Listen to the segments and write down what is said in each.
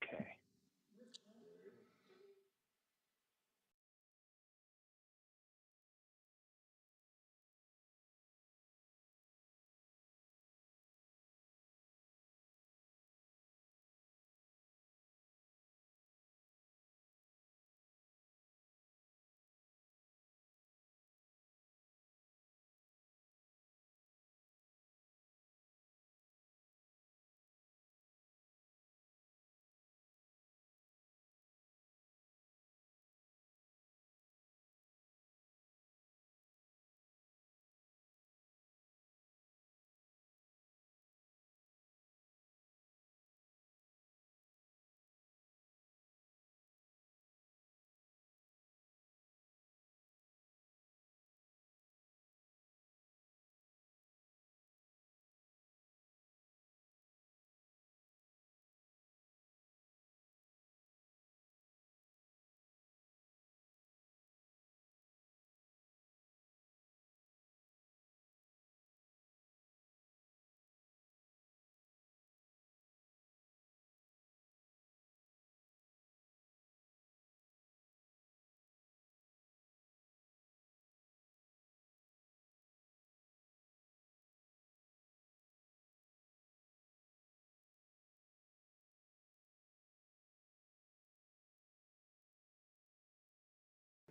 Okay.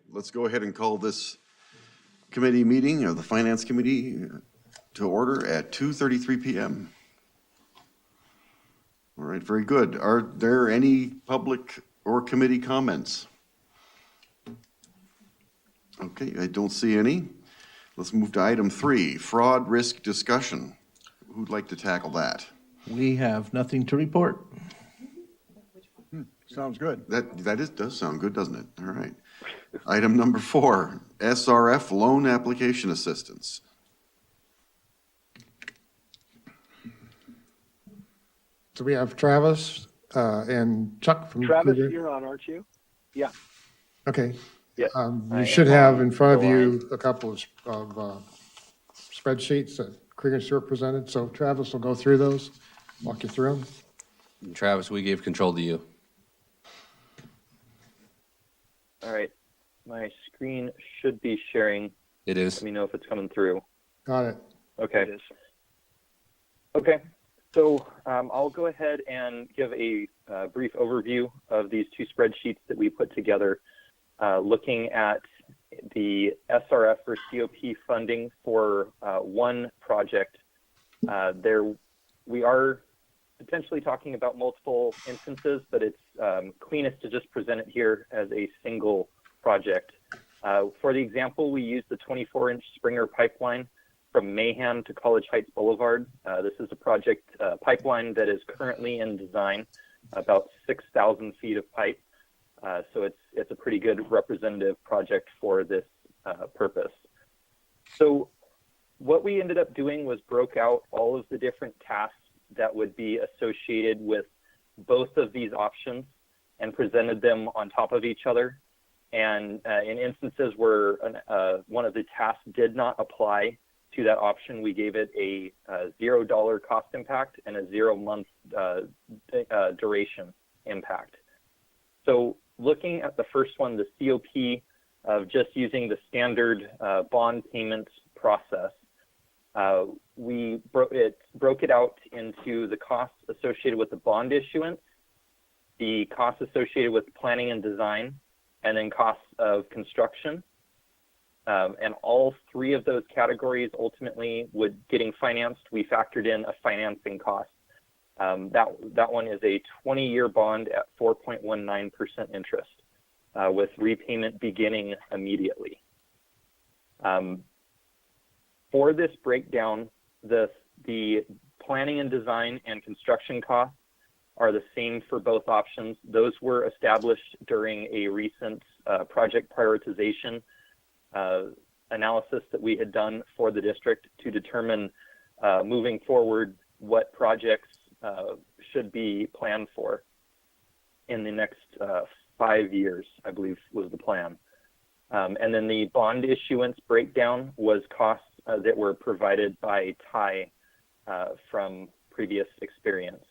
Let's go ahead and call this committee meeting of the Finance Committee to order at 2:33 p.m. All right, very good. Are there any public or committee comments? Okay, I don't see any. Let's move to item 3, fraud risk discussion. Who'd like to tackle that? We have nothing to report. Sounds good. That does sound good, doesn't it? All right. Item number 4, SRF loan application assistance. So we have Travis and Chuck from Travis, Cougar. you're on, aren't you? Yeah. Okay. Yes. You I should am have on in front of the you a couple of spreadsheets that Krieger and Stewart presented. So Travis will go through those, walk you through them. Travis, we gave control to you. All right, my screen should be sharing. It is. Let me know if it's coming through. Got it. Okay. It is. Okay, so I'll go ahead and give a brief overview of these two spreadsheets that we put together, looking at the SRF or COP funding for one project. We are potentially talking about multiple instances, but it's cleanest to just present it here as a single project. For the example, we used the 24-inch Springer pipeline from Mahan to College Heights Boulevard. This is a project pipeline that is currently in design, about 6,000 feet of pipe. So it's a pretty good representative project for this purpose. So what we ended up doing was broke out all of the different tasks that would be associated with both of these options and presented them on top of each other. And in instances where one of the tasks did not apply to that option, we gave it a $0 cost impact and a 0-month duration impact. So looking at the first one, the COP of just using the standard bond payment process, we broke it out into the costs associated with the bond issuance, the costs associated with planning and design, and then costs of construction. And all three of those categories ultimately getting financed, we factored in a financing cost. That one is a 20-year bond at 4.19% interest, with repayment beginning immediately. For this breakdown, the planning and design and construction costs are the same for both options. Those were established during a recent project prioritization analysis that we had done for the district to determine moving forward what projects should be planned for in the next 5 years, I believe was the plan. And then the bond issuance breakdown was costs that were provided by Ty from previous experience.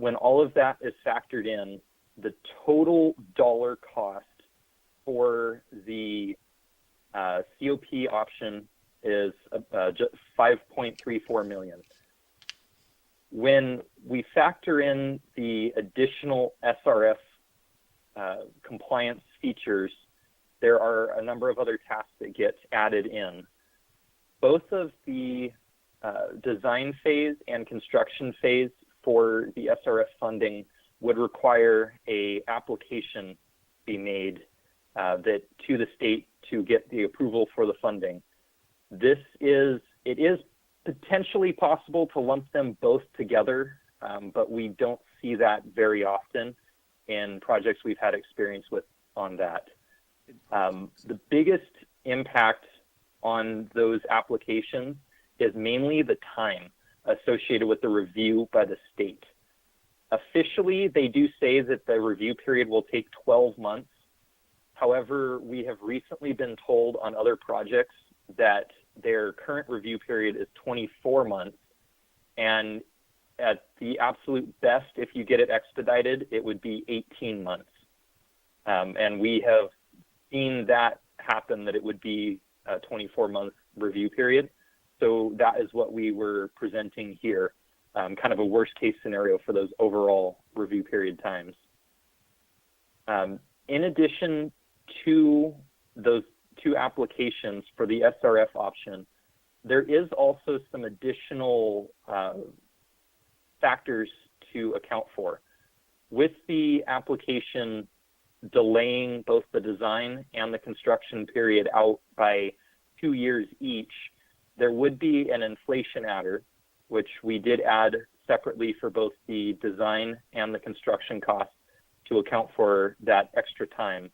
when all of that is factored in, the total dollar cost for the COP option is just $5.34 million. When we factor in the additional SRF compliance features, there are a number of other tasks that get added in. Both of the design phase and construction phase for the SRF funding would require a application be made that to the state to get the approval for the funding. It is potentially possible to lump them both together, but we don't see that very often in projects we've had experience with on that. The biggest impact on those applications is mainly the time associated with the review by the state. Officially, they do say that the review period will take 12 months. However, we have recently been told on other projects that their current review period is 24 months. And at the absolute best, if you get it expedited, it would be 18 months. And we have seen that happen, that it would be a 24-month review period. So that is what we were presenting here, kind of a worst case scenario for those overall review period times. In addition to those two applications for the SRF option, there is also some additional factors to account for. With the application delaying both the design and the construction period out by 2 years each, there would be an inflation adder, which we did add separately for both the design and the construction costs to account for that extra time.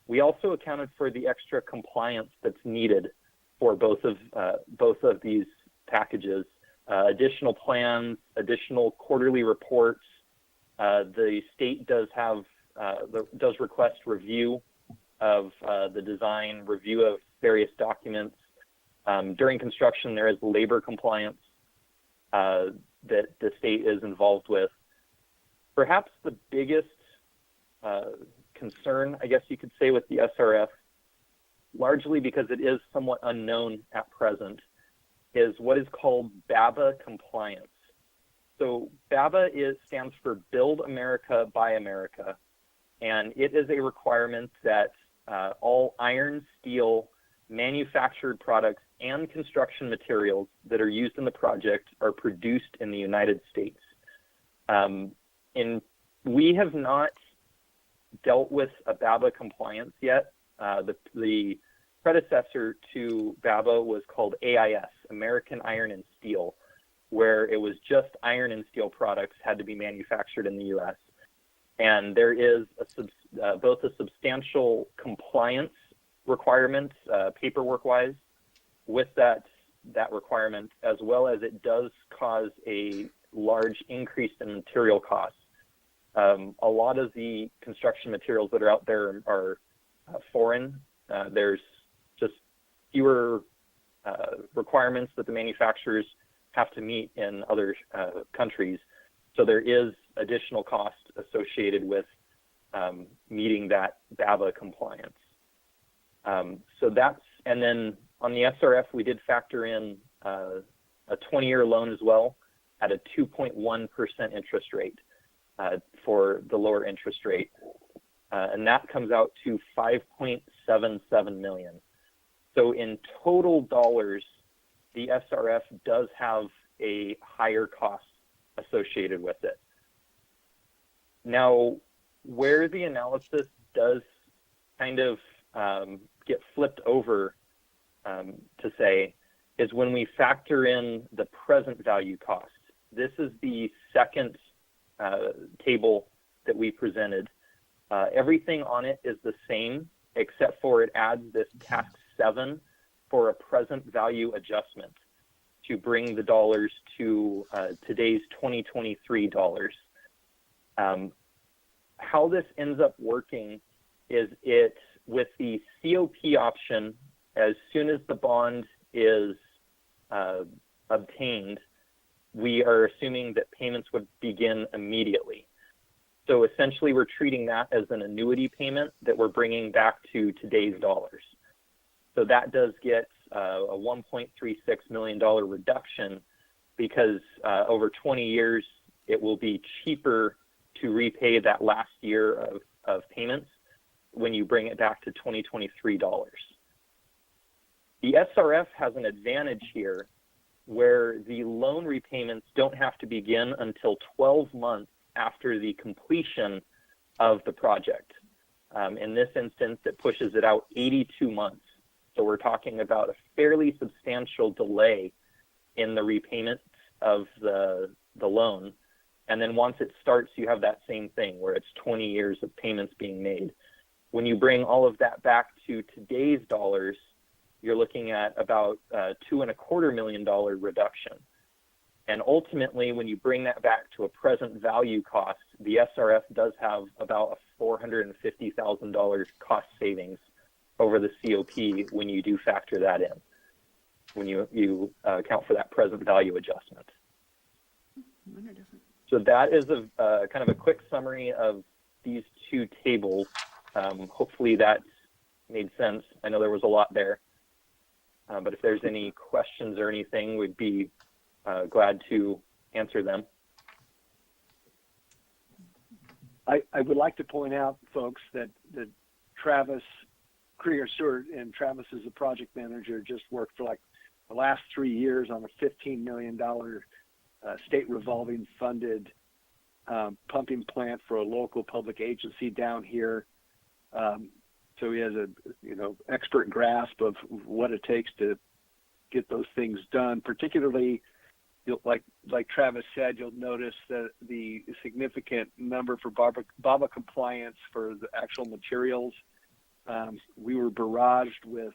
We also accounted for the extra compliance that's needed for both of these packages, additional plans, additional quarterly reports. The state does request review of the design, review of various documents. During construction, there is labor compliance that the state is involved with. Perhaps the biggest concern, I guess you could say, with the SRF, largely because it is somewhat unknown at present, is what is called BABA compliance. So BABA stands for Build America, Buy America, and it is a requirement that all iron, steel, manufactured products, and construction materials that are used in the project are produced in the United States. We have not dealt with a BABA compliance yet. The predecessor to BABA was called AIS, American Iron and Steel, where it was just iron and steel products had to be manufactured in the U.S. And there is both a substantial compliance requirement, paperwork-wise, with that requirement, as well as it does cause a large increase in material costs. A lot of the construction materials that are out there are foreign. There's just fewer requirements that the manufacturers have to meet in other countries. So there is additional cost associated with meeting that BABA compliance. And then on the SRF, we did factor in a 20-year loan as well at a 2.1% interest rate for the lower interest rate. And that comes out to $5.77 million. So in total dollars, the SRF does have a higher cost associated with it. Now, where the analysis does kind of get flipped over to say is when we factor in the present value cost. This is the second table that we presented. Everything on it is the same, except for it adds this task 7 for a present value adjustment to bring the dollars to today's 2023 dollars. How this ends up working is with the COP option, as soon as the bond is obtained, we are assuming that payments would begin immediately. So essentially, we're treating that as an annuity payment that we're bringing back to today's dollars. So that does get a $1.36 million reduction because over 20 years, it will be cheaper to repay that last year of payments when you bring it back to 2023 dollars. The SRF has an advantage here where the loan repayments don't have to begin until 12 months after the completion of the project. In this instance, it pushes it out 82 months. So we're talking about a fairly substantial delay in the repayment of the loan. And then once it starts, you have that same thing where it's 20 years of payments being made. When you bring all of that back to today's dollars, you're looking at about a $2.25 million reduction. And ultimately, when you bring that back to a present value cost, the SRF does have about a $450,000 cost savings over the COP when you do factor that in, when you account for that present value adjustment. So that is a kind of a quick summary of these two tables. Hopefully that made sense. I know there was a lot there, but if there's any questions or anything, we'd be glad to answer them. I would like to point out, folks, that Travis Krieger Stewart, and Travis is the project manager, just worked for like the last 3 years on a $15 million state revolving funded pumping plant for a local public agency down here. So he has a expert grasp of what it takes to get those things done. Particularly, like Travis said, you'll notice that the significant number for BABA compliance for the actual materials. We were barraged with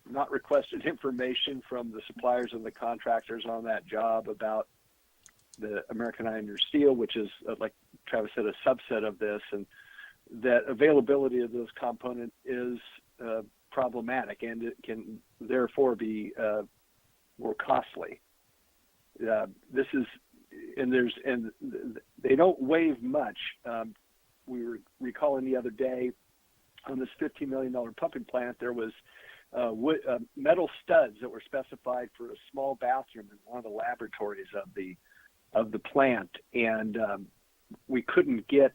not requested information from the suppliers and the contractors on that job about the American Iron and Steel, which is, like Travis said, a subset of this, and that availability of those components is problematic, and it can therefore be more costly. This is, and they don't waive much. We were recalling the other day on this $15 million pumping plant, there was metal studs that were specified for a small bathroom in one of the laboratories of the plant, and we couldn't get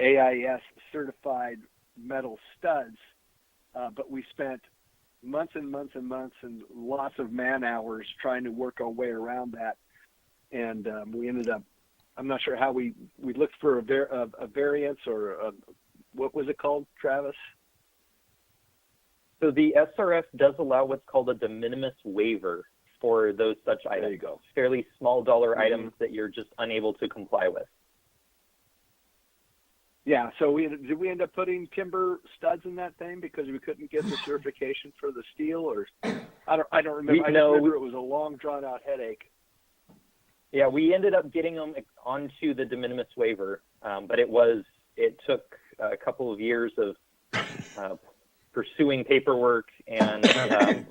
AIS certified metal studs, but we spent months and months and months and lots of man hours trying to work our way around that, and we ended up, I'm not sure how we looked for a variance or what was it called, Travis? So the SRF does allow what's called a de minimis waiver for those such items. There you go. Fairly small dollar items that you're just unable to comply with. Yeah, so did we end up putting timber studs in that thing because we couldn't get the certification for the steel, or I don't remember. I just remember it was a long, drawn out headache. Yeah, we ended up getting them onto the de minimis waiver, but it took a couple of years of pursuing paperwork and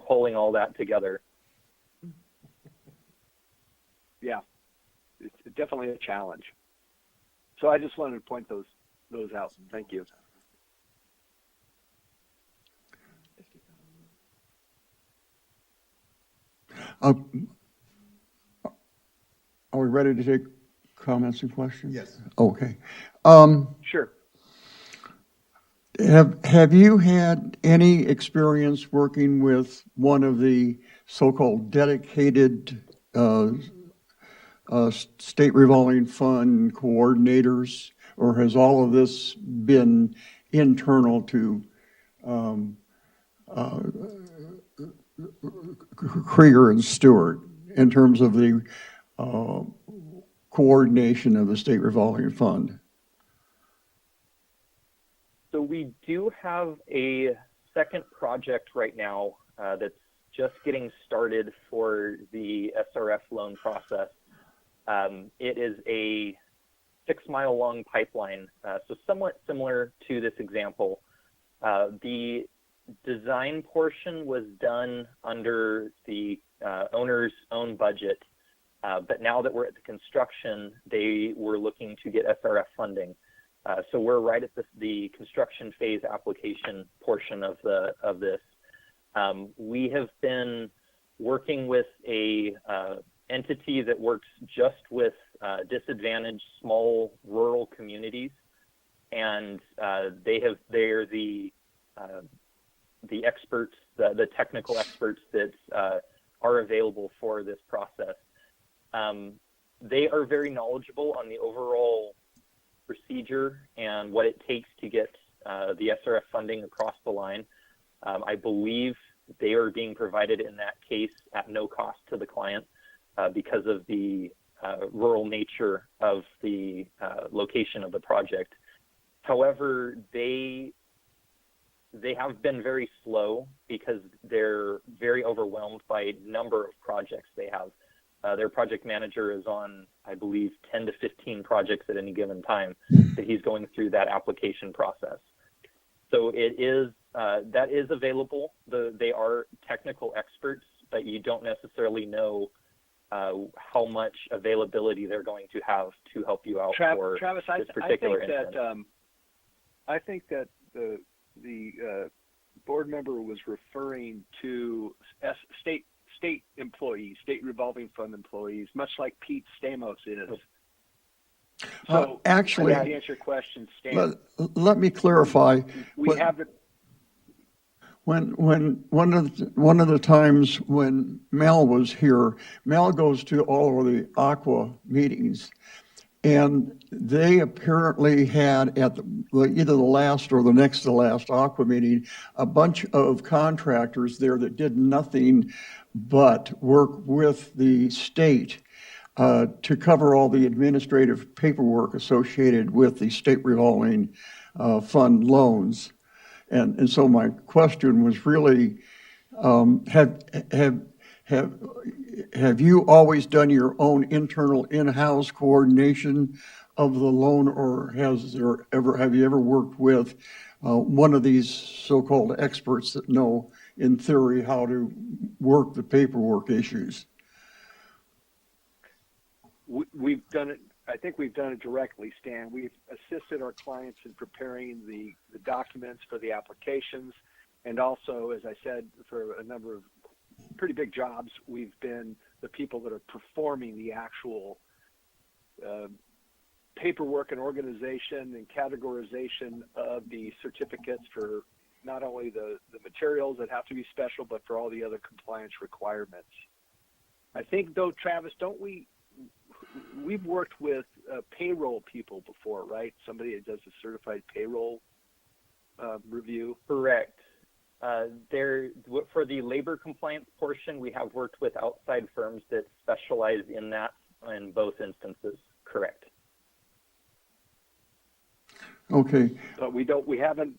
pulling all that together. Yeah, It's definitely a challenge. So I just wanted to point those out. Thank you. Are we ready to take comments and questions? Yes. Okay. Sure. Have you had any experience working with one of the so-called dedicated state revolving fund coordinators, or has all of this been internal to Krieger and Stewart in terms of the coordination of the state revolving fund? So we do have a second project right now that's just getting started for the SRF loan process. It is a 6-mile long pipeline, so somewhat similar to this example. The design portion was done under the owner's own budget. But now that we're at the construction, they were looking to get SRF funding. So we're right at the construction phase application portion of this. We have been working with a entity that works just with disadvantaged small rural communities, and they're the experts, the technical experts that are available for this process. They are very knowledgeable on the overall procedure and what it takes to get the SRF funding across the line. I believe they are being provided in that case at no cost to the client because of the rural nature of the location of the project. However, they have been very slow because they're very overwhelmed by a number of projects they have. Their project manager is on, I believe, 10 to 15 projects at any given time that he's going through that application process. So it is, that is available. They are technical experts, but you don't necessarily know how much availability they're going to have to help you out for Travis, this particular I think instance. that I think that the board member was referring to state employees, state revolving fund employees, much like Pete Stamos is. So Actually, to answer your question, Stan, let me clarify. we have the When one of the times when Mel was here, Mel goes to all of the Aqua meetings, and they apparently had at either the last or the next to last Aqua meeting, a bunch of contractors there that did nothing but work with the state to cover all the administrative paperwork associated with the state revolving fund loans. And so my question was really, have you always done your own internal in-house coordination of the loan, or have you ever worked with one of these so-called experts that know in theory how to work the paperwork issues? we've done it. I think we've done it directly, Stan. We've assisted our clients in preparing the documents for the applications. And also, as I said, for a number of pretty big jobs, we've been the people that are performing the actual paperwork and organization and categorization of the certificates for not only the materials that have to be special, but for all the other compliance requirements. I think, though, Travis, we've worked with payroll people before, right? Somebody that does a certified payroll review. Correct. For the labor compliance portion, we have worked with outside firms that specialize in that in both instances. Correct. Okay. But we haven't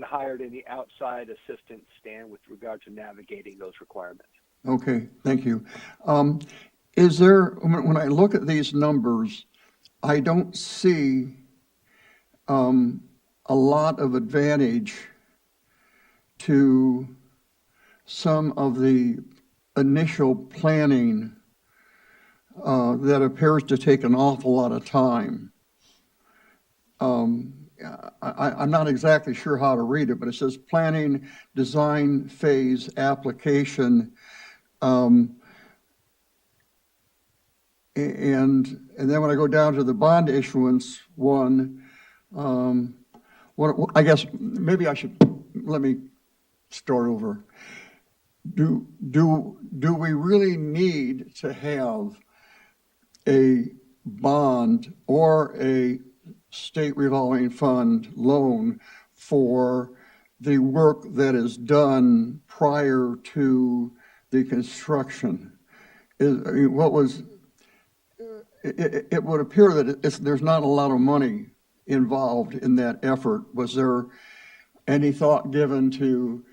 hired any outside assistants, Stan, with regard to navigating those requirements. Okay, thank you. Is there, when I look at these numbers, I don't see a lot of advantage to some of the initial planning that appears to take an awful lot of time. I'm not exactly sure how to read it, but it says planning, design phase, application, and then when I go down to the bond issuance one, I guess maybe I should, let me start over. Do we really need to have a bond or a state revolving fund loan for the work that is done prior to the construction? It would appear that there's not a lot of money involved in that effort. Was there any thought given to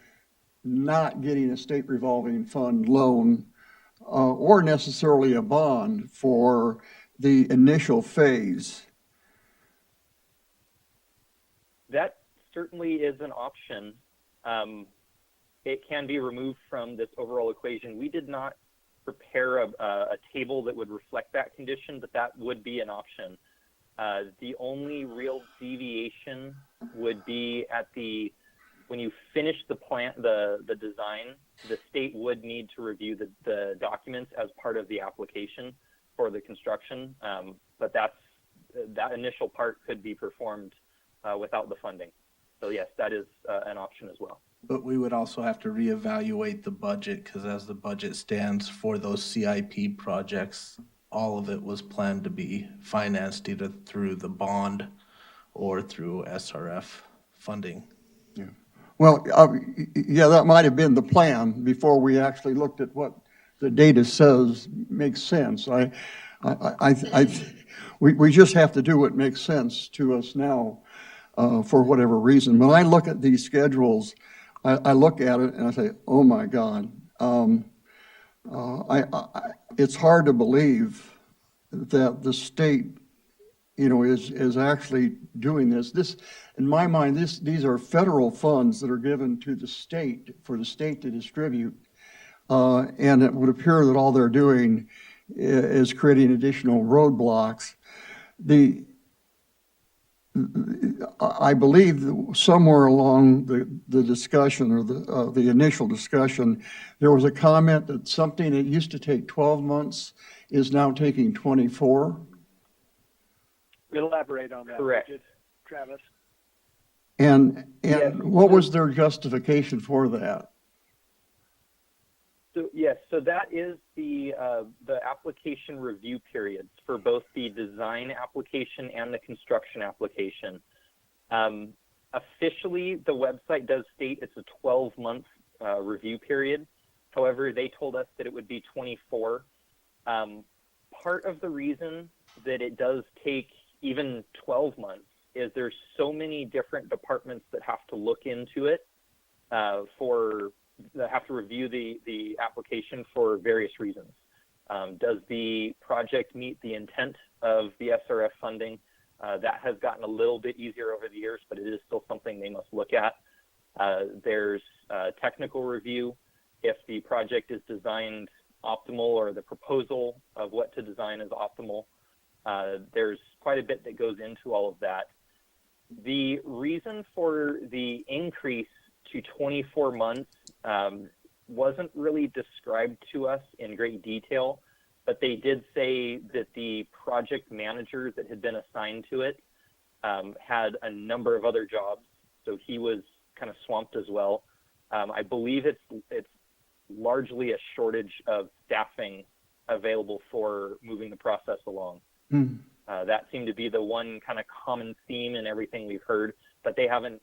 not getting a state revolving fund loan or necessarily a bond for the initial phase? That certainly is an option. It can be removed from this overall equation. We did not prepare a table that would reflect that condition, but that would be an option. The only real deviation would be when you finish the design, the state would need to review the documents as part of the application for the construction. But that initial part could be performed without the funding. So yes, that is an option as well. But we would also have to reevaluate the budget, because as the budget stands for those CIP projects, all of it was planned to be financed either through the bond or through SRF funding. Well, yeah, that might have been the plan before we actually looked at what the data says makes sense. We just have to do what makes sense to us now, for whatever reason. When I look at these schedules, I look at it and I say, oh my God. It's hard to believe that the state, is actually doing this. This, in my mind, these are federal funds that are given to the state for the state to distribute. And it would appear that all they're doing is creating additional roadblocks. I believe that somewhere along the discussion or the initial discussion, there was a comment that something that used to take 12 months is now taking 24. Elaborate on that, Correct. Travis. And Yes. what was their justification for that? So yes, so that is the application review periods for both the design application and the construction application. Officially, the website does state it's a 12-month review period. However, they told us that it would be 24. Part of the reason that it does take even 12 months is there's so many different departments that have to look into it that have to review the application for various reasons. Does the project meet the intent of the SRF funding? That has gotten a little bit easier over the years, but it is still something they must look at. There's technical review. If the project is designed optimal or the proposal of what to design is optimal, there's quite a bit that goes into all of that. The reason for the increase to 24 months wasn't really described to us in great detail, but they did say that the project manager that had been assigned to it had a number of other jobs, so he was kind of swamped as well. I believe it's largely a shortage of staffing available for moving the process along. That seemed to be the one kind of common theme in everything we've heard, but they haven't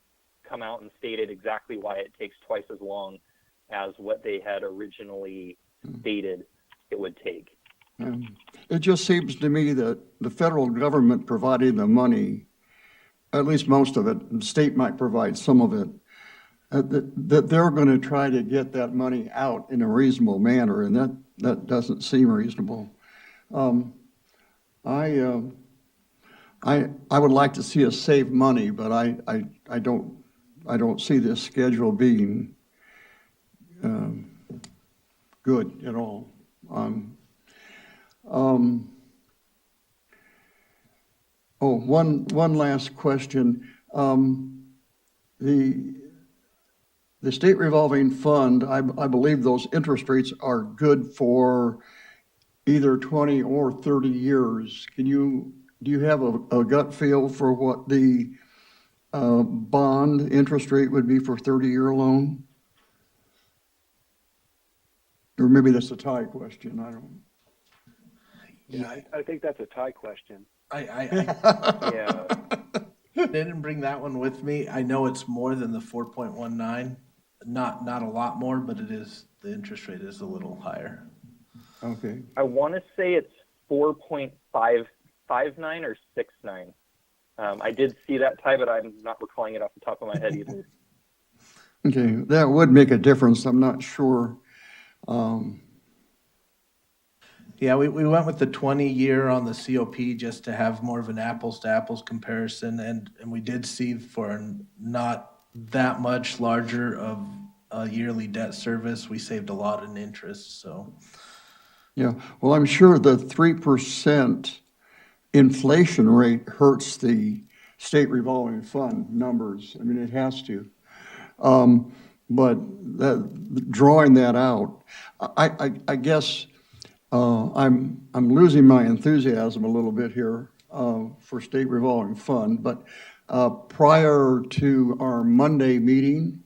come out and stated exactly why it takes twice as long as what they had originally stated it would take. It just seems to me that the federal government providing the money, at least most of it, and the state might provide some of it, that they're going to try to get that money out in a reasonable manner, and that doesn't seem reasonable. I would like to see us save money, but I don't see this schedule being good at all. One last question. The state revolving fund, I believe those interest rates are good for either 20 or 30 years. Do you have a gut feel for what the bond interest rate would be for 30-year loan? Or maybe that's a tie question, I don't. Yeah, I think that's a tie question. Yeah. didn't bring that one with me. I know it's more than the 4.19. Not a lot more, but it is, the interest rate is a little higher. Okay. I want to say it's 4.559 or 69. I did see that tie, but I'm not recalling it off the top of my head either. Okay, that would make a difference, I'm not sure. Yeah, we went with the 20-year on the COP just to have more of an apples-to-apples comparison, and we did see for not that much larger of a yearly debt service, we saved a lot in interest, so. Yeah, well, I'm sure the 3% inflation rate hurts the state revolving fund numbers. I mean, it has to. But drawing that out, I guess I'm losing my enthusiasm a little bit here for state revolving fund. But prior to our Monday meeting,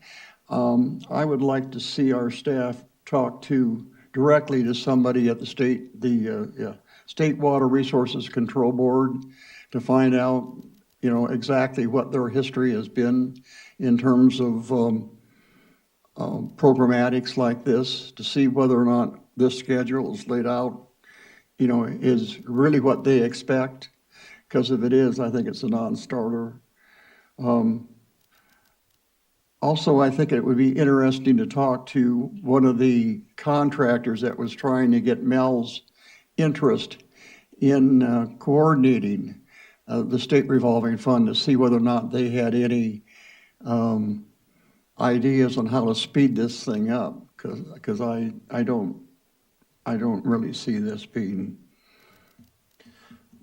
I would like to see our staff talk directly to somebody at the State Water Resources Control Board to find out, exactly what their history has been in terms of programmatics like this, to see whether or not this schedule is laid out, is really what they expect. Because if it is, I think it's a non-starter. Also, I think it would be interesting to talk to one of the contractors that was trying to get Mel's interest in coordinating the state revolving fund, to see whether or not they had any ideas on how to speed this thing up, because I don't really see this being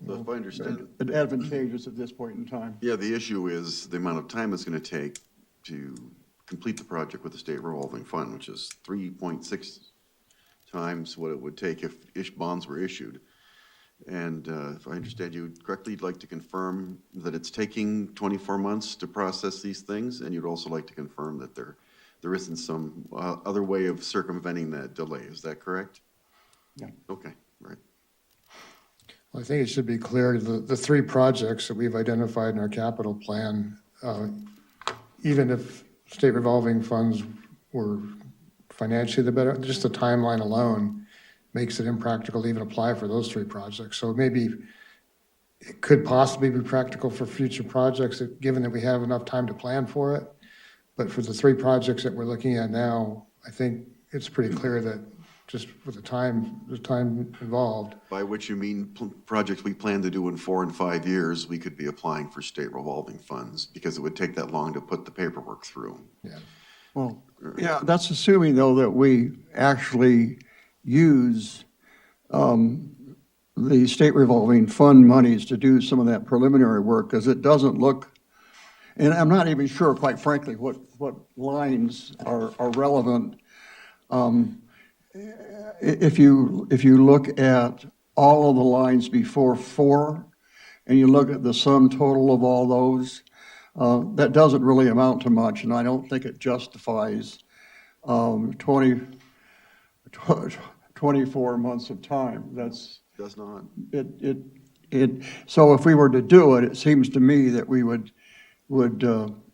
So if I understand, advantageous at this point in time. yeah, the issue is the amount of time it's going to take to complete the project with the state revolving fund, which is 3.6 times what it would take if bonds were issued. And if I understand you correctly, you'd like to confirm that it's taking 24 months to process these things, and you'd also like to confirm that there isn't some other way of circumventing that delay. Is that correct? Yeah. Okay, right. Well, I think it should be clear, the three projects that we've identified in our capital plan, even if state revolving funds were financially the better, just the timeline alone makes it impractical to even apply for those three projects. So maybe it could possibly be practical for future projects, given that we have enough time to plan for it. But for the three projects that we're looking at now, I think it's pretty clear that just with the time involved. By which you mean projects we plan to do in 4 and 5 years, we could be applying for state revolving funds, because it would take that long to put the paperwork through. Yeah. Well, yeah, that's assuming though that we actually use the state revolving fund monies to do some of that preliminary work, because it doesn't look, and I'm not even sure, quite frankly, what lines are relevant. If you look at all of the lines before 4, and you look at the sum total of all those, that doesn't really amount to much, and I don't think it justifies 24 months of time. Does not. So if we were to do it, it seems to me that we would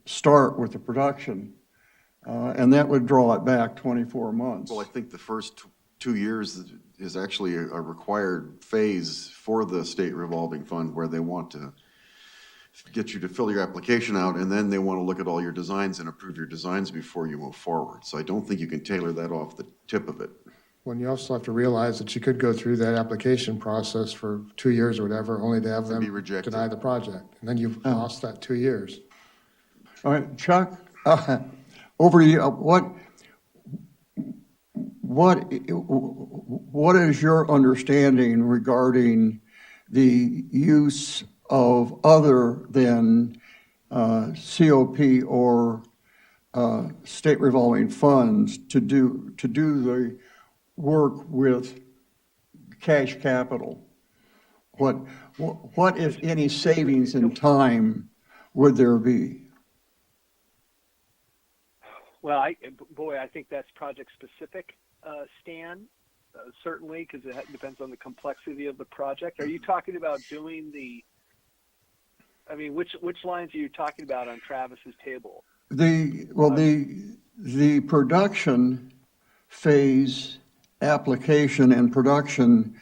start with the production, and that would draw it back 24 months. Well, I think the first 2 years is actually a required phase for the state revolving fund, where they want to get you to fill your application out, and then they want to look at all your designs and approve your designs before you move forward. So I don't think you can tailor that off the tip of it. When you also have to realize that you could go through that application process for 2 years or whatever, only to have them be rejected. deny the project. And then you've lost that 2 years. All right, Chuck, over to you. What is your understanding regarding the use of other than COP or state revolving funds to do the work with cash capital? What if any savings in time would there be? Well, I think that's project specific, Stan, certainly, because it depends on the complexity of the project. Are you talking about doing which lines are you talking about on Travis's table? The production phase application and production,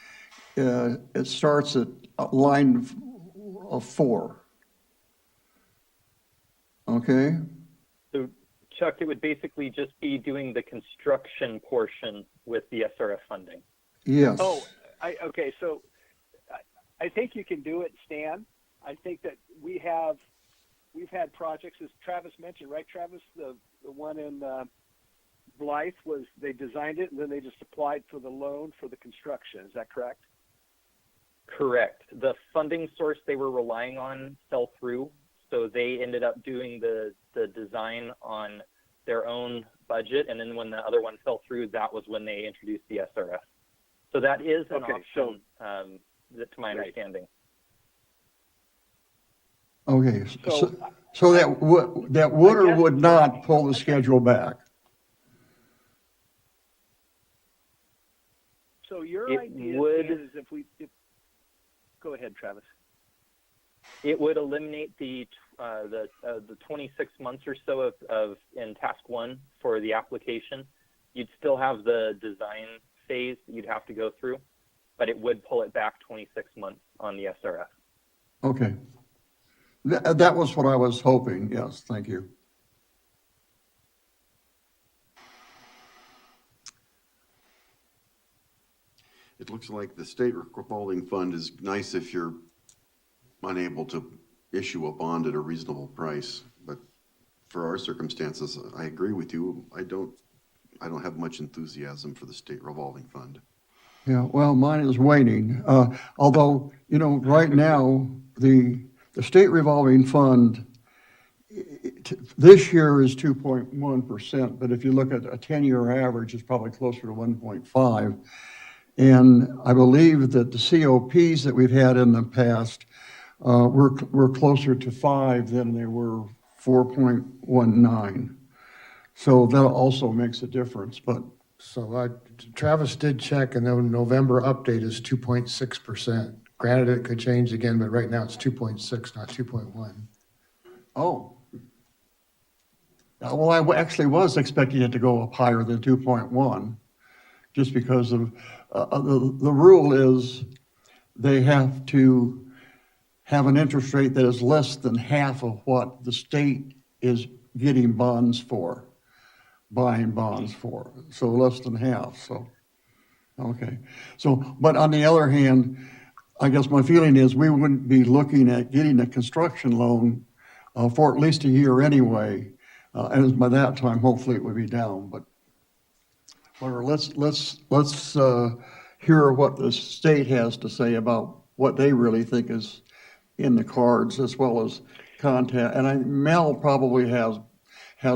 it starts at line 4. Okay? So, Chuck, it would basically just be doing the construction portion with the SRF funding. Yes. Oh, okay. So I think you can do it, Stan. I think that we've had projects, as Travis mentioned, right, Travis, the one in Blythe was, they designed it and then they just applied for the loan for the construction. Is that correct? Correct. The funding source they were relying on fell through, so they ended up doing the design on their own budget, and then when the other one fell through, that was when they introduced the SRF. So that is an Okay, option, to my understanding. Okay, So- so that would or guess- would not pull the schedule back? So your It idea would- Dan, is go ahead, Travis. It would eliminate the 26 months or so of in task one for the application. You'd still have the design phase that you'd have to go through, but it would pull it back 26 months on the SRF. Okay. That was what I was hoping, yes, thank you. It looks like the state revolving fund is nice if you're unable to issue a bond at a reasonable price, but for our circumstances, I agree with you. I don't have much enthusiasm for the state revolving fund. Yeah, well, mine is waning, although, right now, the state revolving fund this year is 2.1%, but if you look at a 10-year average, it's probably closer to 1.5. And I believe that the COPs that we've had in the past were closer to 5 than they were 4.19. So that also makes a difference, but So Travis did check, and the November update is 2.6%. Granted, it could change again, but right now it's 2.6, not 2.1. oh. Well, I actually was expecting it to go up higher than 2.1, just because of, the rule is they have to have an interest rate that is less than half of what the state is getting bonds for, buying bonds for, so less than half, so, okay. So, but on the other hand, I guess my feeling is we wouldn't be looking at getting a construction loan for at least a year anyway. And by that time, hopefully it would be down, but whatever, let's hear what the state has to say about what they really think is in the cards, as well as contact. And Mel probably has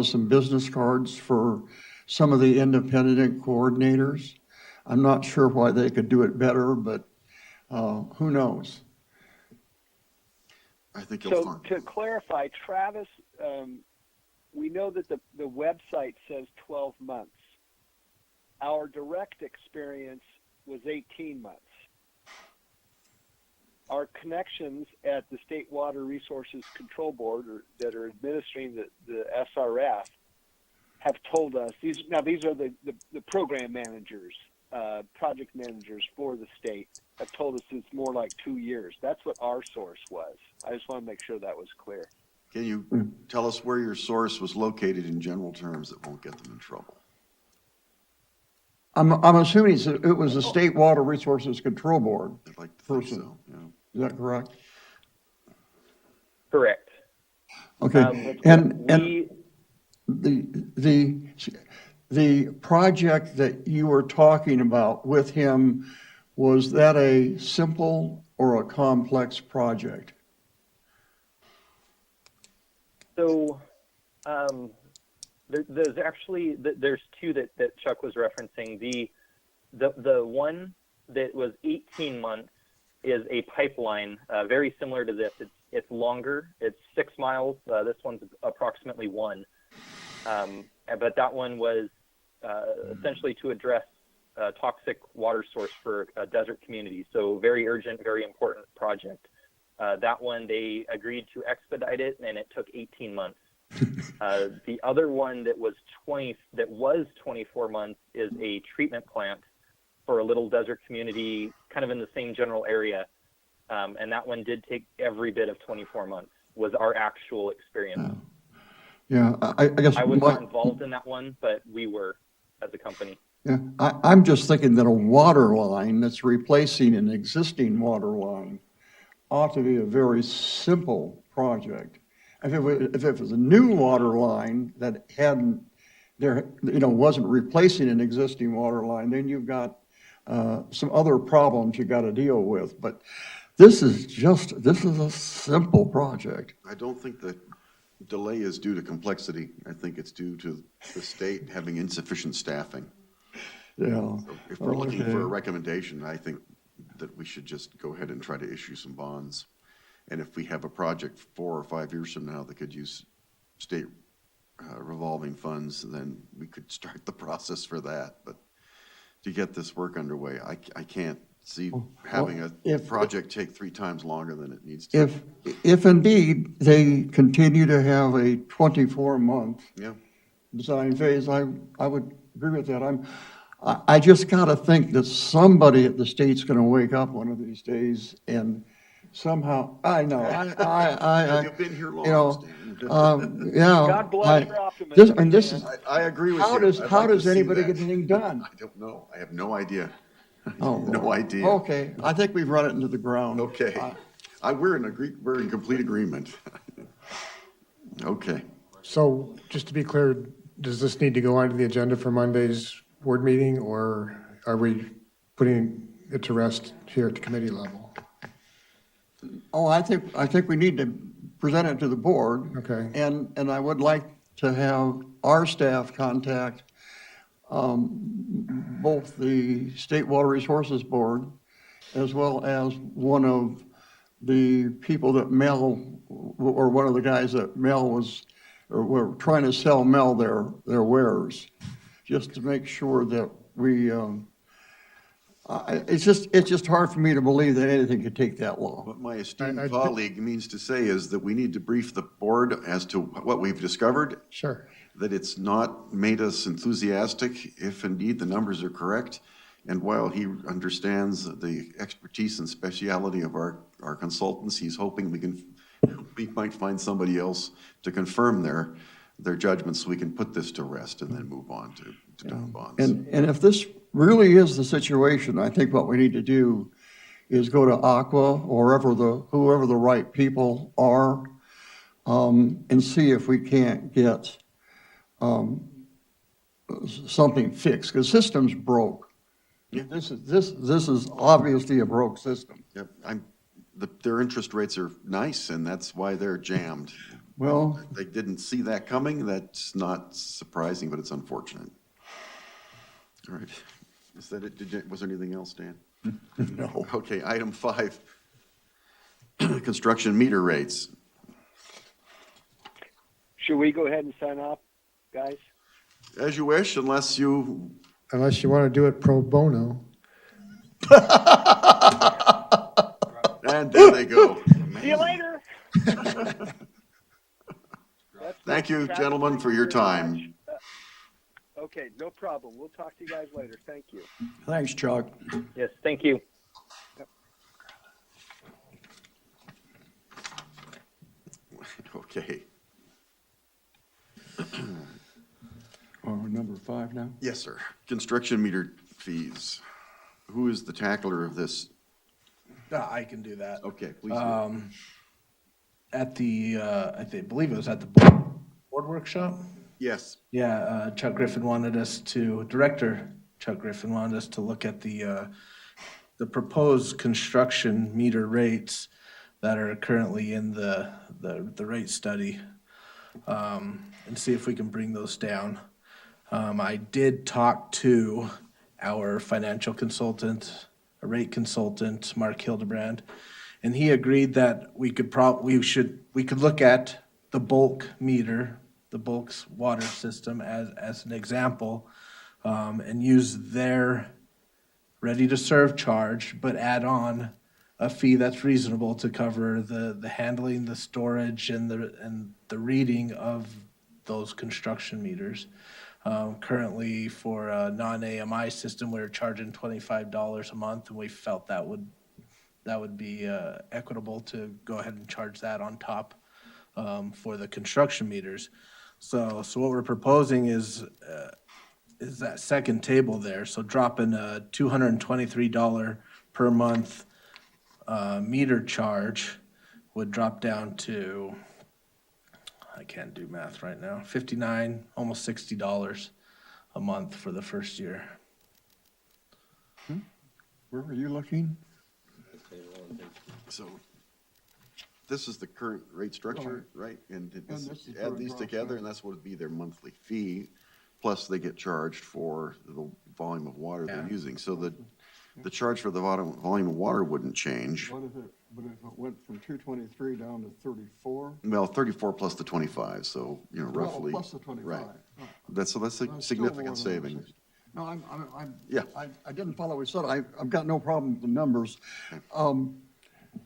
some business cards for some of the independent coordinators. I'm not sure why they could do it better, but who knows? I think you'll So find. to clarify, Travis, we know that the website says 12 months. Our direct experience was 18 months. Our connections at the State Water Resources Control Board that are administering the SRF have told us, these are the program managers, project managers for the state have told us it's more like 2 years. That's what our source was. I just want to make sure that was clear. Can you tell us where your source was located in general terms that won't get them in trouble? I'm assuming it was the State Water Resources Control Board. I'd like to think Person. so, yeah. Is that correct? Correct. Okay, the project that you were talking about with him, was that a simple or a complex project? So there's actually there's two that Chuck was referencing. The one that was 18 months is a pipeline, very similar to this. It's longer. It's 6 miles. This one's approximately 1. But that one was essentially to address toxic water source for a desert community. So very urgent, very important project. That one, they agreed to expedite it, and it took 18 months. The other one that was 24 months is a treatment plant for a little desert community, kind of in the same general area. And that one did take every bit of 24 months, was our actual experience. Yeah, I guess. I was not involved in that one, but we were as a company. Yeah, I'm just thinking that a water line that's replacing an existing water line ought to be a very simple project. If it was a new water line that hadn't there, wasn't replacing an existing water line, then you've got some other problems you got to deal with. But this is a simple project. I don't think the delay is due to complexity. I think it's due to the state having insufficient staffing. Yeah. If we're looking Okay. for a recommendation, I think that we should just go ahead and try to issue some bonds. And if we have a project 4 or 5 years from now that could use state revolving funds, then we could start the process for that. But to get this work underway, I can't see having a if- project take 3 times longer than it needs to. If indeed they continue to have a 24-month Yeah, design phase, I would agree with that. I just got to think that somebody at the state's going to wake up one of these days and somehow, I know, you've been here long, you know, Stan. yeah. God bless your optimism. And this is, I agree with how you. does, I'd how like to does see anybody that. get anything done? I don't know. I have no idea. I Oh, have no Lord. idea. Okay, I think we've run it into the ground. Okay. We're in complete agreement. Okay. So just to be clear, does this need to go onto the agenda for Monday's board meeting, or are we putting it to rest here at the committee level? Oh, I think we need to present it to the board. Okay. And I would like to have our staff contact both the State Water Resources Board as well as one of the people that Mel, or one of the guys that Mel was, or were trying to sell Mel their wares, just to make sure that we, it's just hard for me to believe that anything could take that long. What my esteemed I- colleague means to say is that we need to brief the board as to what we've discovered, Sure. that it's not made us enthusiastic if indeed the numbers are correct. And while he understands the expertise and speciality of our consultants, he's hoping we might find somebody else to confirm their judgments so we can put this to rest and then move on to doing bonds. And if this really is the situation, I think what we need to do is go to Aqua or whoever the right people are, and see if we can't get something fixed, because system's broke. Yeah. This is obviously a broke system. Yep, their interest rates are nice, and that's why they're jammed. Well, They didn't see that coming. That's not surprising, but it's unfortunate. All right. Is that it? Was there anything else, Dan? no. Okay, item 5. Construction meter rates. Should we go ahead and sign off, guys? As you wish, unless you, Unless you want to do it pro bono. and there they go. See you later. Thank you, gentlemen, for your time. Okay, no problem. We'll talk to you guys later. Thank you. Thanks, Chuck. Yes, thank you. Okay. Number 5 now? Yes, sir. Construction meter fees. Who is the tackler of this? I can do that. Okay, please. do. At the, believe it was at the board workshop? Yes. Yeah, Director Chuck Griffin wanted us to look at the proposed construction meter rates that are currently in the rate study, and see if we can bring those down. I did talk to our financial consultant, a rate consultant, Mark Hildebrand, and he agreed that we could look at the bulk meter, the bulk's water system as an example, and use their ready-to-serve charge, but add on a fee that's reasonable to cover the handling, the storage, and the reading of those construction meters. Currently, for a non-AMI system, we're charging $25 a month, and we felt that would be equitable to go ahead and charge that on top for the construction meters. So what we're proposing is that second table there. So dropping a $223 per month meter charge would drop down to, I can't do math right now, 59, almost $60 a month for the first year. Where were you looking? So this is the current rate structure, right? And this is the add current these cost, together, right. and that's what would be their monthly fee, plus they get charged for the volume of water they're Yeah. using. So the charge for the volume of water wouldn't change. But if it went from 223 down to 34? Well, 34 plus the 25, so, roughly. Plus the 25. Right. Oh. That's a That's still more significant than saving. 60. No, Yeah. I didn't follow what you said. I've got no problem with the numbers.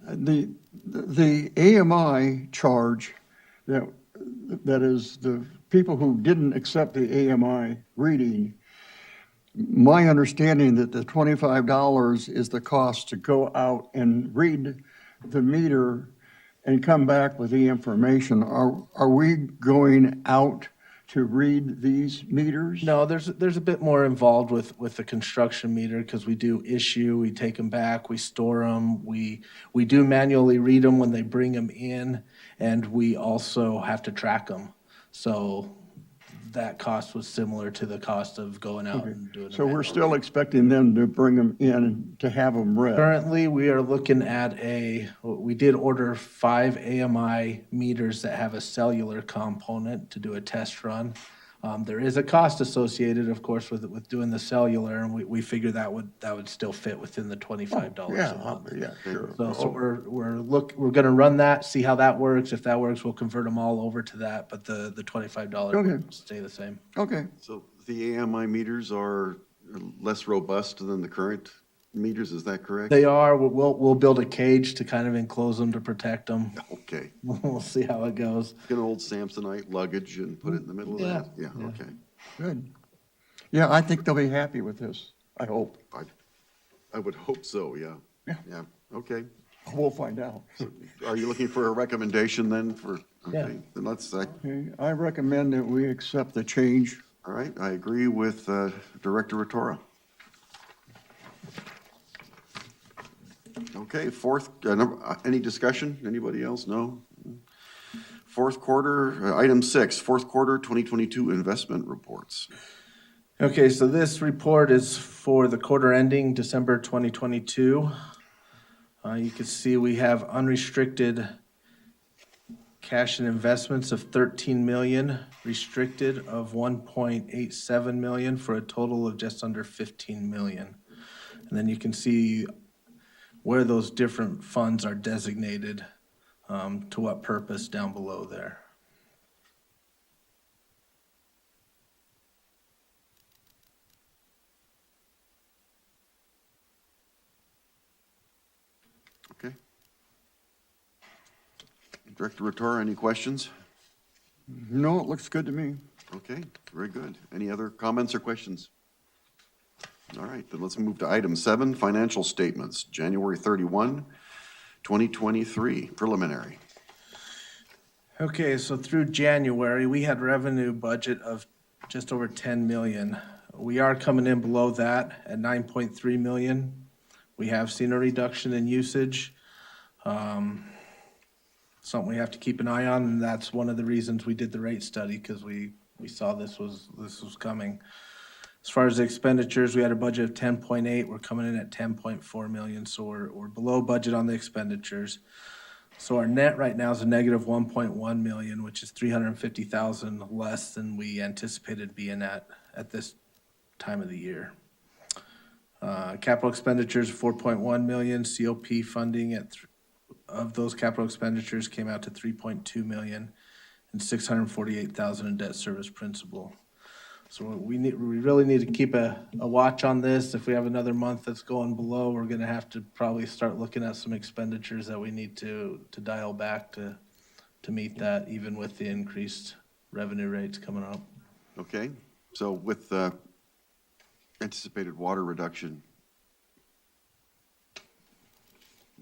The AMI charge, that is the people who didn't accept the AMI reading, my understanding that the $25 is the cost to go out and read the meter and come back with the information. Are we going out to read these meters? No, there's a bit more involved with the construction meter because we do issue, we take them back, we store them, we do manually read them when they bring them in, and we also have to track them. So that cost was similar to the cost of going out and doing it. So we're still expecting them to bring them in to have them read? Currently, we are looking at we did order 5 AMI meters that have a cellular component to do a test run. There is a cost associated, of course, with doing the cellular, and we figure that would still fit within the $25 a month. Yeah, sure. So we're gonna run that, see how that works. If that works, we'll convert them all over to that, but the $25 Okay. will stay the same. Okay, So the AMI meters are less robust than the current meters, is that correct? They are, we'll build a cage to kind of enclose them to protect them. Okay. We'll see how it goes. Get an old Samsonite luggage and put it in the middle of that? Yeah, Yeah. okay. good. Yeah, I think they'll be happy with this, I hope. I would hope so, yeah. Yeah. Yeah, okay. We'll find out. Are you looking for a recommendation then for, Yeah. okay, then Okay, I recommend that we accept the change. all right, I agree with Director Rotora. Okay, any discussion? Anybody else? No? Fourth quarter, item 6, fourth quarter 2022 investment reports. Okay, so this report is for the quarter ending December 2022. You can see we have unrestricted cash and investments of 13 million, restricted of 1.87 million, for a total of just under 15 million. And then you can see where those different funds are designated to what purpose down below there. Okay. Director Rotora, any questions? No, it looks good to me. Okay, very good. Any other comments or questions? All right, then let's move to item 7, financial statements, January 31, 2023, preliminary. Okay, so through January, we had revenue budget of just over 10 million. We are coming in below that at 9.3 million. We have seen a reduction in usage. Something we have to keep an eye on, and that's one of the reasons we did the rate study, because we saw this was coming. As far as the expenditures, we had a budget of 10.8, we're coming in at 10.4 million, so we're below budget on the expenditures. So our net right now is a negative 1.1 million, which is 350,000 less than we anticipated being at this time of the year. Capital expenditures, 4.1 million, COP funding of those capital expenditures came out to 3.2 million, and 648,000 in debt service principal. So we really need to keep a watch on this. If we have another month that's going below, we're gonna have to probably start looking at some expenditures that we need to dial back to meet that, even with the increased revenue rates coming up. Okay, so with anticipated water reduction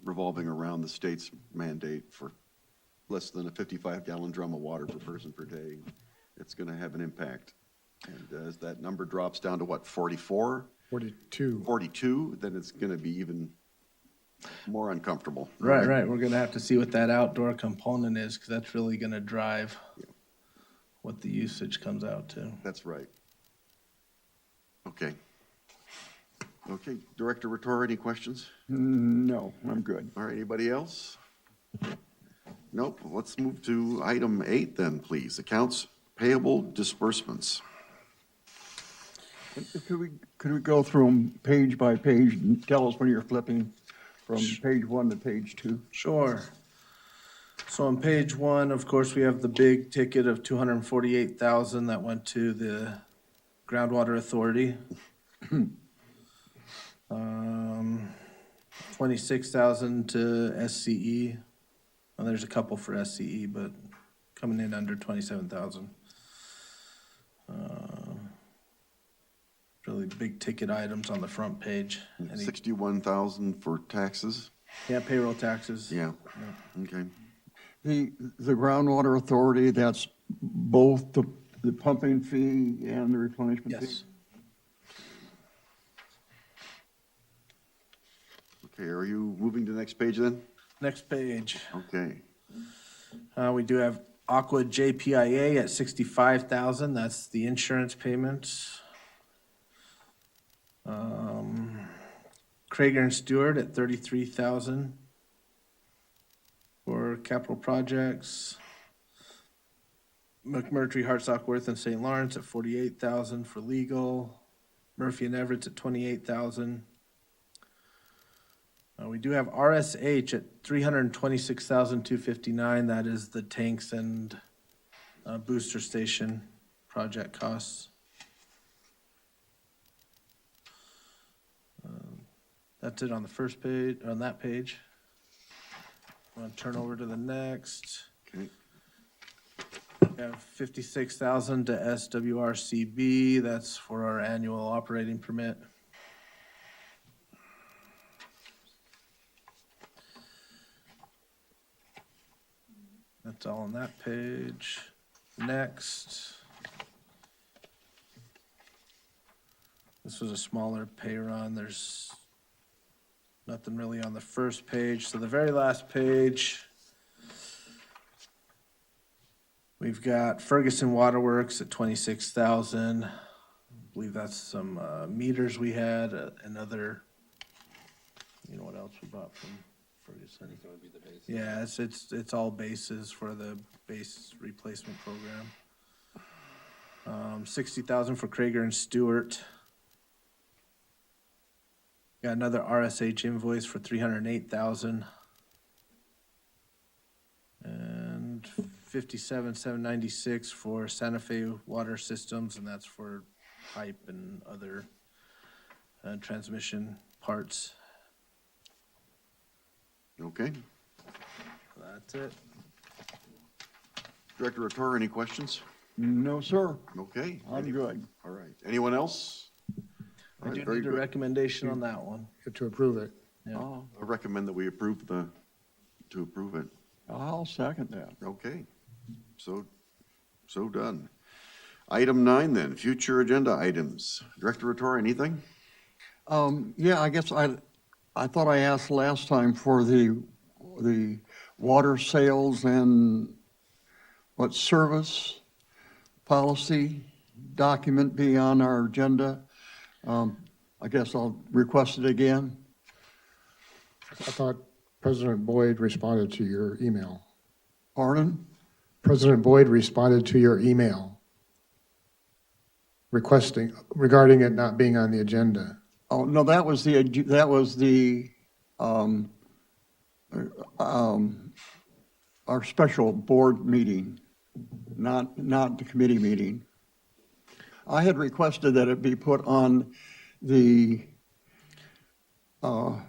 revolving around the state's mandate for less than a 55-gallon drum of water per person per day, it's going to have an impact. And as that number drops down to what, 44? 42. 42, then it's going to be even more uncomfortable. Right. We're gonna have to see what that outdoor component is, because that's really gonna drive what the usage comes out to. That's right. Okay. Okay, Director Rator, any questions? No, I'm good. All right, anybody else? Nope, let's move to item 8 then, please. Accounts payable disbursements. Could we go through them page by page and tell us when you're flipping from page 1 to page 2? Sure. So on page 1, of course, we have the big ticket of 248,000 that went to the Groundwater Authority. 26,000 to SCE. Well, there's a couple for SCE, but coming in under 27,000. Really big ticket items on the front page. 61,000 for taxes? Yeah, payroll taxes. Yeah, okay. The groundwater authority, that's both the pumping fee and the replenishment fee? Yes. Okay, are you moving to the next page then? Next page. Okay, We do have Aqua JPIA at 65,000. That's the insurance payments. Krager and Stewart at 33,000 for capital projects. McMurtry, Hartsock-Worth, and St. Lawrence at 48,000 for legal. Murphy and Everett's at 28,000. We do have RSH at 326,259. That is the tanks and booster station project costs. That's it on the first page, on that page. I'm gonna turn over to the next. okay. We have 56,000 to SWRCB. That's for our annual operating permit. That's all on that page. Next. This was a smaller pay run. There's nothing really on the first page. So the very last page, we've got Ferguson Waterworks at 26,000. I believe that's some meters we had and other, you know what else we bought from Ferguson? Yeah, it's all bases for the base replacement program. 60,000 for Krager and Stewart. Got another RSH invoice for 308,000. And 57,796 for Santa Fe Water Systems, and that's for pipe and other transmission parts. Okay. That's it. Director Rator, any questions? No, sir. Okay. I'm good. All right. Anyone else? I All right, do very need a good. recommendation on that one. To approve it. Yeah. Oh, I recommend that we approve to approve it. I'll second that. Okay. So done. Item 9 then, future agenda items. Director Rator, anything? Yeah, I guess I thought I asked last time for the water sales and what service policy document be on our agenda. I guess I'll request it again. I thought President Boyd responded to your email. Pardon? President Boyd responded to your email regarding it not being on the agenda. Oh, no, that was the our special board meeting, not the committee meeting. I had requested that it be put on the, what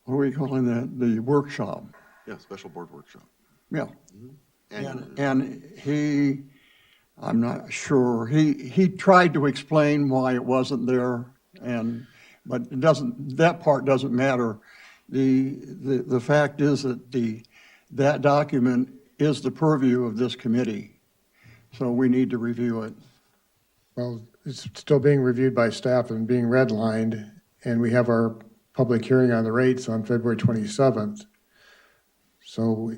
are we calling that? The workshop. Yeah, special board workshop. Yeah. And And he, I'm not sure, he tried to explain why it wasn't there, but it doesn't, that part doesn't matter. The fact is that that document is the purview of this committee, so we need to review it. Well, it's still being reviewed by staff and being redlined, and we have our public hearing on the rates on February 27th. So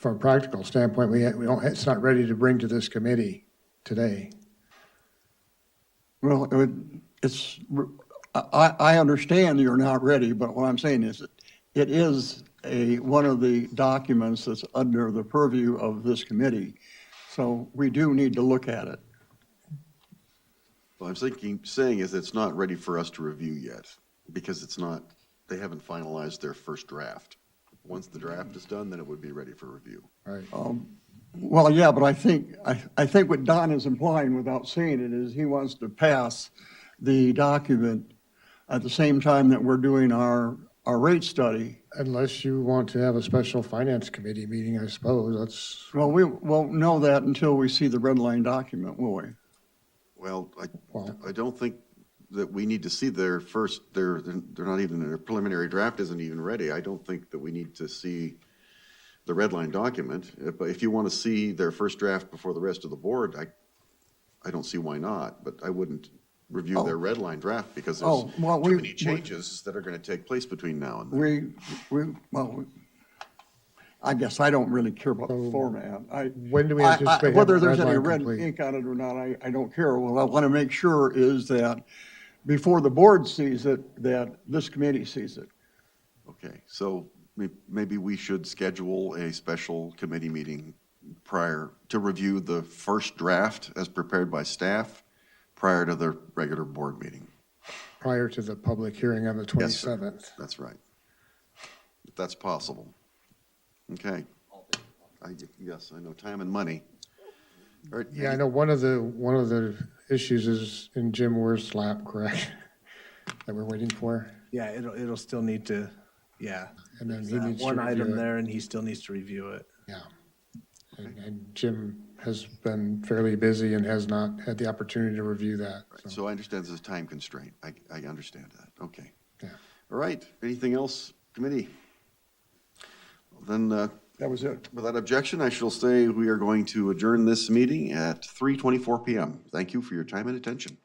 from a practical standpoint, we don't, it's not ready to bring to this committee today. Well, I understand you're not ready, but what I'm saying is it is one of the documents that's under the purview of this committee. So we do need to look at it. Well, I'm saying is it's not ready for us to review yet, because it's not, they haven't finalized their first draft. Once the draft is done, then it would be ready for review. Right. Well, yeah, but I think what Don is implying without saying it is he wants to pass the document at the same time that we're doing our rate study. Unless you want to have a special finance committee meeting, I suppose, that's, Well, we won't know that until we see the red line document, will we? Well, Well- I don't think that we need to see their first, they're not even, their preliminary draft isn't even ready. I don't think that we need to see the red line document. But if you want to see their first draft before the rest of the board, I don't see why not, but I wouldn't review their red line draft because there's Oh, well, too many changes that are going to take place between now and then. I guess I don't really care about the format. when do we anticipate Whether having there's red any line red complete? ink on it or not, I don't care. What I want to make sure is that before the board sees it, that this committee sees it. Okay, so maybe we should schedule a special committee meeting prior to review the first draft as prepared by staff prior to the regular board meeting. Prior to the public hearing on the Yes, sir. 27th. That's right. If that's possible. Okay. Yes, I know, time and money. All right, Yeah, I know one of the issues is in Jim Weir's lap, correct? That we're waiting for. Yeah, it'll still need to, yeah. And then There's he that needs to one review item it. there and he still needs to review it. Yeah. And Jim has been fairly busy and has not had the opportunity to review that. So I understand there's a time constraint. I understand that. Okay. Yeah. All right. Anything else, committee? Then, That was it. without objection, I shall say we are going to adjourn this meeting at 3:24 PM. Thank you for your time and attention.